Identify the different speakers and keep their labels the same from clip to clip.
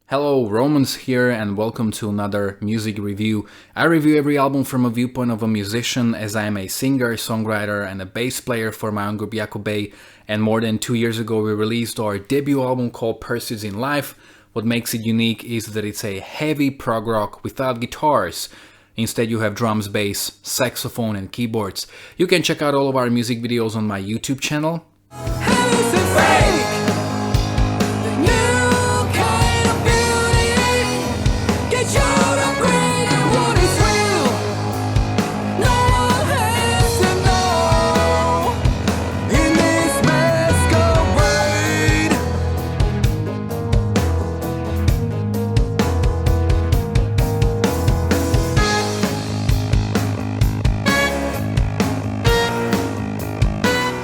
Speaker 1: Hello, Romans here and welcome to another music review. I review every album from a viewpoint of a musician, as I am a singer, songwriter and a bass player for my own group Jakobay, and more than 2 years ago we released our debut album called Pursuits in Life. What makes it unique is that it's a heavy prog rock without guitars. Instead you have drums, bass, saxophone and keyboards. You can check out all of our music videos on my YouTube channel.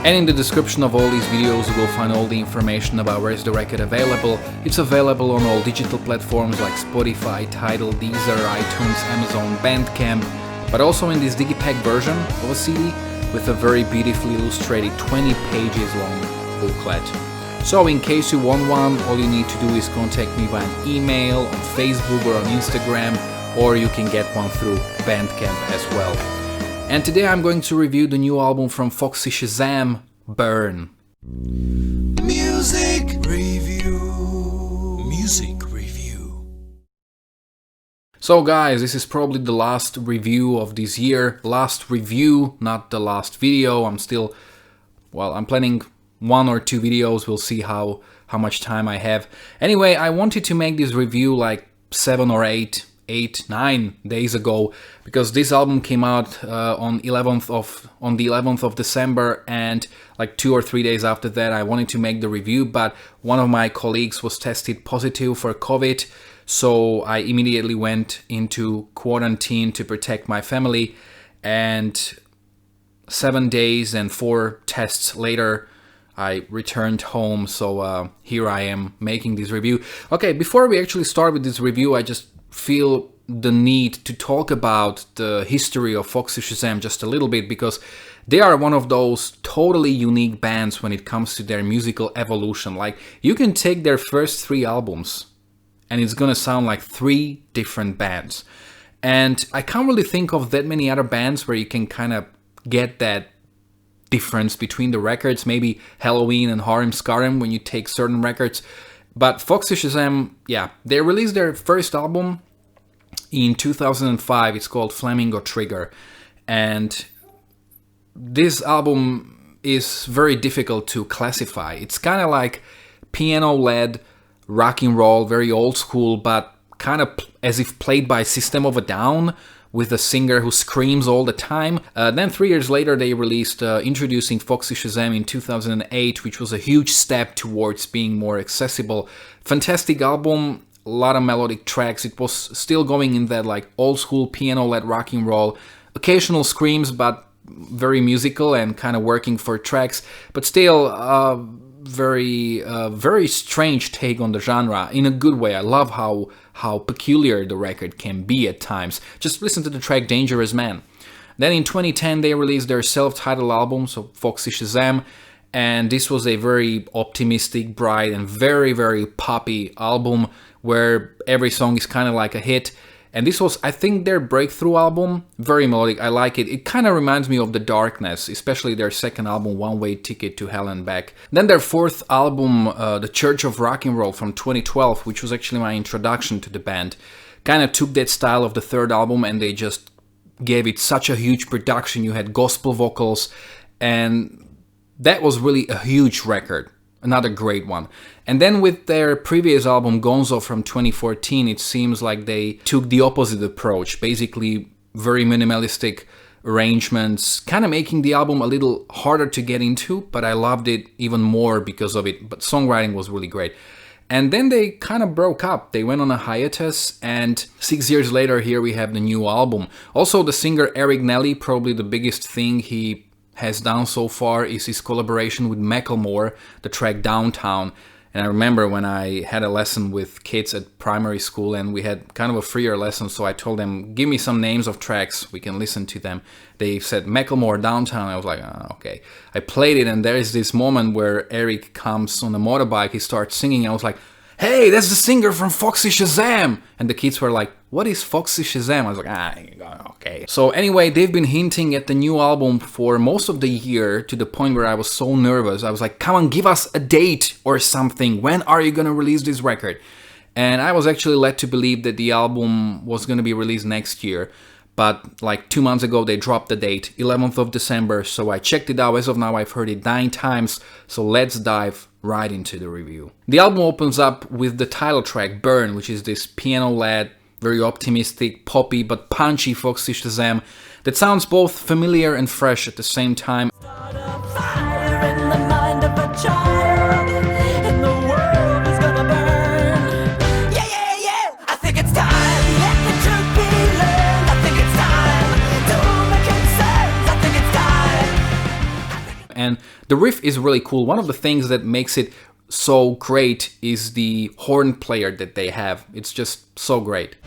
Speaker 1: And in the description of all these videos you will find all the information about where is the record available. It's available on all digital platforms like Spotify, Tidal, Deezer, iTunes, Amazon, Bandcamp, but also in this digipack version of a CD with a very beautifully illustrated 20 pages long booklet. So in case you want one, all you need to do is contact me via an email, on Facebook or on Instagram, or you can get one through Bandcamp as well. And today I'm going to review the new album from Foxy Shazam, Burn.
Speaker 2: Music review. Music review.
Speaker 1: So guys, this is probably the last review of this year. Last review, not the last video. I'm planning 1 or 2 videos. We'll see how much time I have. Anyway, I wanted to make this review like 7 or 9 days ago, because this album came out on the 11th of December, and like 2 or 3 days after that I wanted to make the review, but one of my colleagues was tested positive for COVID, so I immediately went into quarantine to protect my family, and 7 days and 4 tests later I returned home, so here I am making this review. Okay, before we actually start with this review, I just feel the need to talk about the history of Foxy Shazam just a little bit, because they are one of those totally unique bands when it comes to their musical evolution. Like, you can take their first 3 albums and it's gonna sound like 3 different bands. And I can't really think of that many other bands where you can kind of get that difference between the records. Maybe Halloween and Harem Scarem when you take certain records. But Foxy Shazam, yeah, they released their first album in 2005. It's called Flamingo Trigger. And this album is very difficult to classify. It's kind of like piano-led rock and roll, very old school, but kind of as if played by System of a Down, with a singer who screams all the time. Then 3 years later they released Introducing Foxy Shazam in 2008, which was a huge step towards being more accessible. Fantastic album, a lot of melodic tracks. It was still going in that like old school piano-led rock and roll. Occasional screams, but very musical and kind of working for tracks, but still very strange take on the genre in a good way. I love how peculiar the record can be at times. Just listen to the track Dangerous Man. Then in 2010 they released their self-titled album, so Foxy Shazam, and this was a very optimistic, bright and very poppy album where every song is kind of like a hit. And this was, I think, their breakthrough album. Very melodic, I like it. It kind of reminds me of The Darkness, especially their second album, One Way Ticket to Hell and Back. Then their 4th album, The Church of Rock and Roll from 2012, which was actually my introduction to the band, kind of took that style of the 3rd album and they just gave it such a huge production. You had gospel vocals, and that was really a huge record. Another great one. And then with their previous album, Gonzo from 2014, it seems like they took the opposite approach. Basically, very minimalistic arrangements, kind of making the album a little harder to get into, but I loved it even more because of it. But songwriting was really great. And then they kind of broke up. They went on a hiatus, and 6 years later, here we have the new album. Also, the singer Eric Nelly, probably the biggest thing he has done so far is his collaboration with Macklemore, the track Downtown. And I remember when I had a lesson with kids at primary school and we had kind of a freer lesson, so I told them, give me some names of tracks, we can listen to them. They said Macklemore, Downtown. I was like, okay. I played it and there is this moment where Eric comes on a motorbike, he starts singing. I was like, hey, that's the singer from Foxy Shazam! And the kids were like, what is Foxy Shazam? I was like, okay. So anyway, they've been hinting at the new album for most of the year, to the point where I was so nervous. I was like, come on, give us a date or something. When are you gonna release this record? And I was actually led to believe that the album was gonna be released next year. But like 2 months ago, they dropped the date, 11th of December. So I checked it out. As of now, I've heard it 9 times. So let's dive right into the review. The album opens up with the title track, Burn, which is this piano-led, very optimistic, poppy, but punchy Foxy Shazam that sounds both familiar and fresh at the same time. And the riff is really cool. One of the things that makes it so great is the horn player that they have. It's just so great.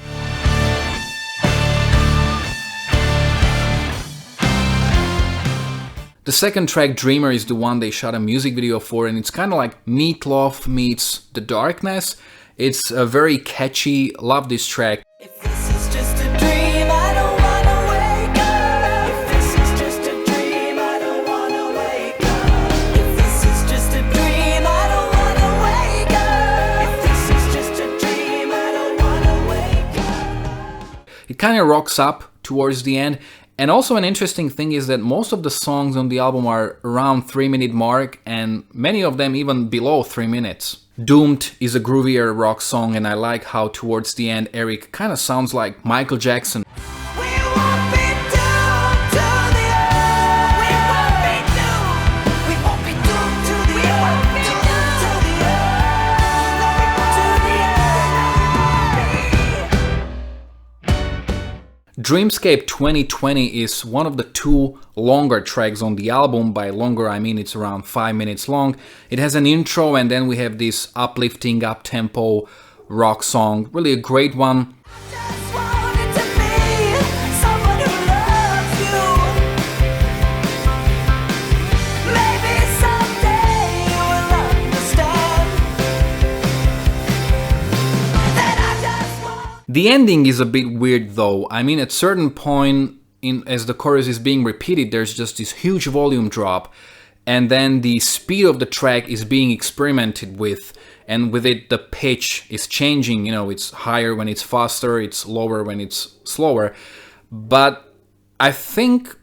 Speaker 1: The second track, Dreamer, is the one they shot a music video for, and it's kind of like Meatloaf meets The Darkness. It's a very catchy, love this track. It kind of rocks up towards the end. And also an interesting thing is that most of the songs on the album are around 3-minute mark, and many of them even below 3 minutes. Doomed is a groovier rock song, and I like how towards the end Eric kind of sounds like Michael Jackson. Dreamscape 2020 is one of the 2 longer tracks on the album. By longer, I mean it's around 5 minutes long. It has an intro, and then we have this uplifting, up-tempo rock song. Really a great one. The ending is a bit weird though. I mean, at certain point, as the chorus is being repeated, there's just this huge volume drop, and then the speed of the track is being experimented with, and with it the pitch is changing. You know, it's higher when it's faster, it's lower when it's slower. But I think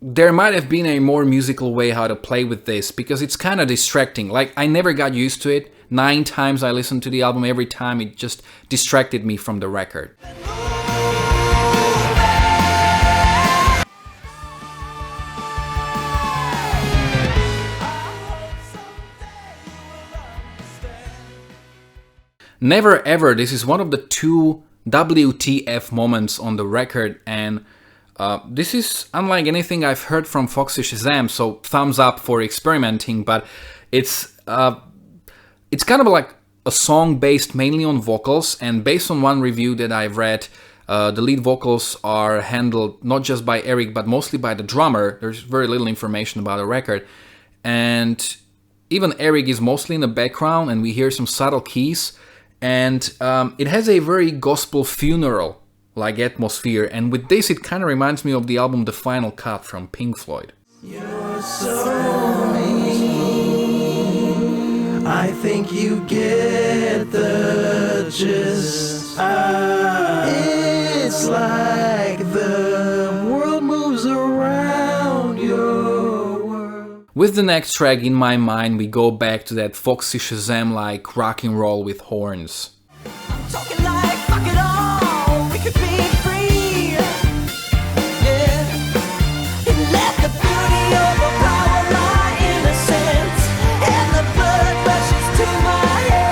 Speaker 1: there might have been a more musical way how to play with this, because it's kind of distracting. Like, I never got used to it. 9 times I listened to the album, every time it just distracted me from the record. Never Ever, this is one of the 2 WTF moments on the record, and this is unlike anything I've heard from Foxy Shazam, so thumbs up for experimenting, but it's kind of like a song based mainly on vocals, and based on one review that I've read, the lead vocals are handled not just by Eric, but mostly by the drummer. There's very little information about the record, and even Eric is mostly in the background, and we hear some subtle keys, and it has a very gospel funeral-like atmosphere, and with this it kind of reminds me of the album The Final Cut from Pink Floyd.
Speaker 3: You're so mean. I think you get the gist. It's like the world moves around your world.
Speaker 1: With the next track, In My Mind, we go back to that Foxy Shazam-like rock and roll with horns.
Speaker 3: I'm talking like fuck it all. We could be free. Yeah. And let the beauty overpower my innocence. And the blood rushes to my head.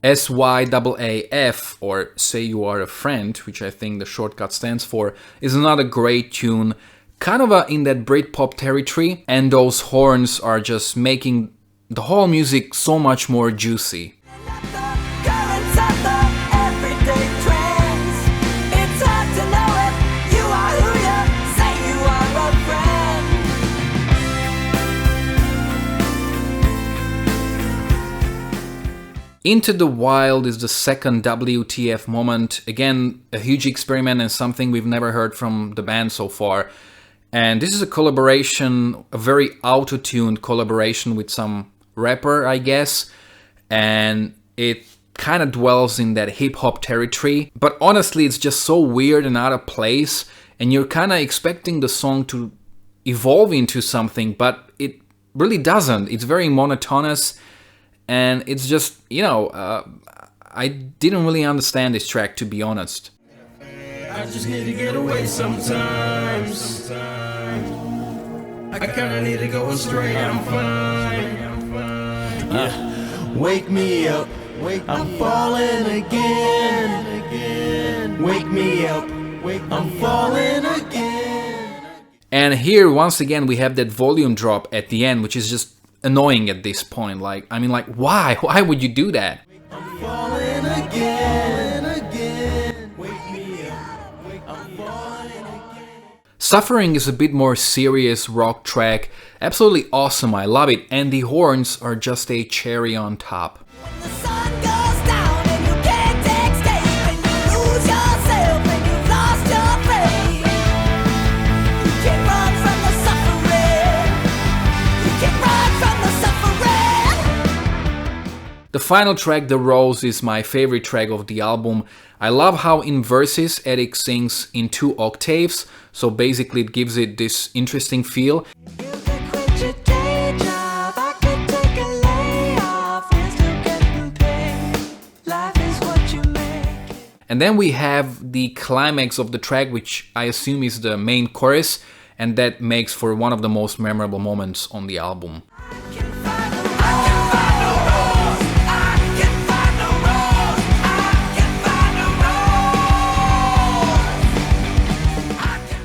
Speaker 1: SYAAF, or Say You Are a Friend, which I think the shortcut stands for, is another great tune, kind of in that Britpop territory, and those horns are just making the whole music so much more juicy. Into the Wild is the second WTF moment. Again, a huge experiment and something we've never heard from the band so far. And this is a collaboration, a very auto-tuned collaboration with some rapper, I guess. And it kind of dwells in that hip-hop territory. But honestly, it's just so weird and out of place. And you're kind of expecting the song to evolve into something, but it really doesn't. It's very monotonous. And it's just, you know, I didn't really understand this track, to be honest.
Speaker 4: I just need to get away sometimes. I kinda need to go astray. I'm fine. Yeah. Wake me up. I'm falling again. Wake me up. I'm falling again.
Speaker 1: And here, once again, we have that volume drop at the end, which is just annoying at this point. Like, I mean, like, why? Why would you do that?
Speaker 4: I'm falling again. Wake me up. I'm falling again.
Speaker 1: Suffering is a bit more serious rock track. Absolutely awesome, I love it. And the horns are just a cherry on top.
Speaker 3: The sun goes down and you can't escape, and you lose yourself and you've lost your faith. You can't run from the suffering. You can't run from the suffering.
Speaker 1: The final track, The Rose, is my favorite track of the album. I love how in verses Eric sings in 2 octaves, so basically it gives it this interesting feel.
Speaker 3: You could quit your day job, I could take a layoff, and still getting paid. Life is what you make.
Speaker 1: And then we have the climax of the track, which I assume is the main chorus, and that makes for one of the most memorable moments on the album.
Speaker 3: I can find the rose. I can find the rose. I can find the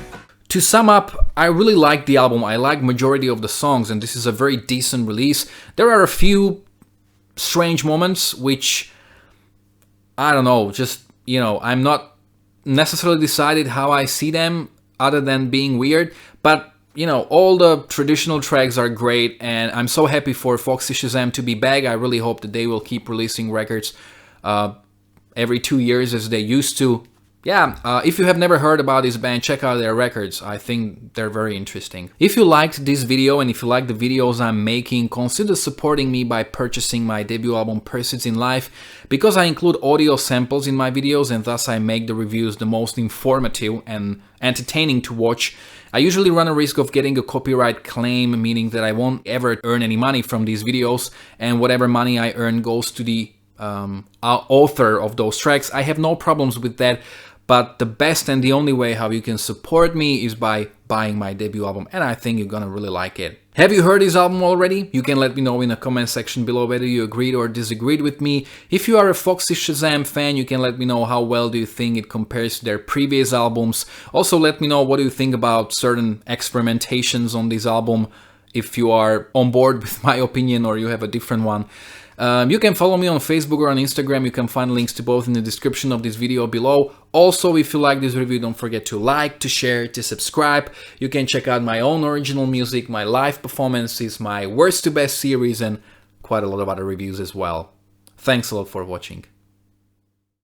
Speaker 3: rose.
Speaker 1: To sum up, I really like the album. I like majority of the songs, and this is a very decent release. There are a few strange moments which, I don't know, just, you know, I'm not necessarily decided how I see them other than being weird, but you know, all the traditional tracks are great, and I'm so happy for Foxy Shazam to be back. I really hope that they will keep releasing records every 2 years as they used to. Yeah, if you have never heard about this band, check out their records. I think they're very interesting. If you liked this video and if you like the videos I'm making, consider supporting me by purchasing my debut album Pursuits in Life, because I include audio samples in my videos and thus I make the reviews the most informative and entertaining to watch. I usually run a risk of getting a copyright claim, meaning that I won't ever earn any money from these videos, and whatever money I earn goes to the author of those tracks. I have no problems with that. But the best and the only way how you can support me is by buying my debut album, and I think you're gonna really like it. Have you heard this album already? You can let me know in the comment section below whether you agreed or disagreed with me. If you are a Foxy Shazam fan, you can let me know how well do you think it compares to their previous albums. Also let me know what do you think about certain experimentations on this album, if you are on board with my opinion or you have a different one. You can follow me on Facebook or on Instagram. You can find links to both in the description of this video below. Also, if you like this review, don't forget to like, to share, to subscribe. You can check out my own original music, my live performances, my worst to best series, and quite a lot of other reviews as well. Thanks a lot for watching.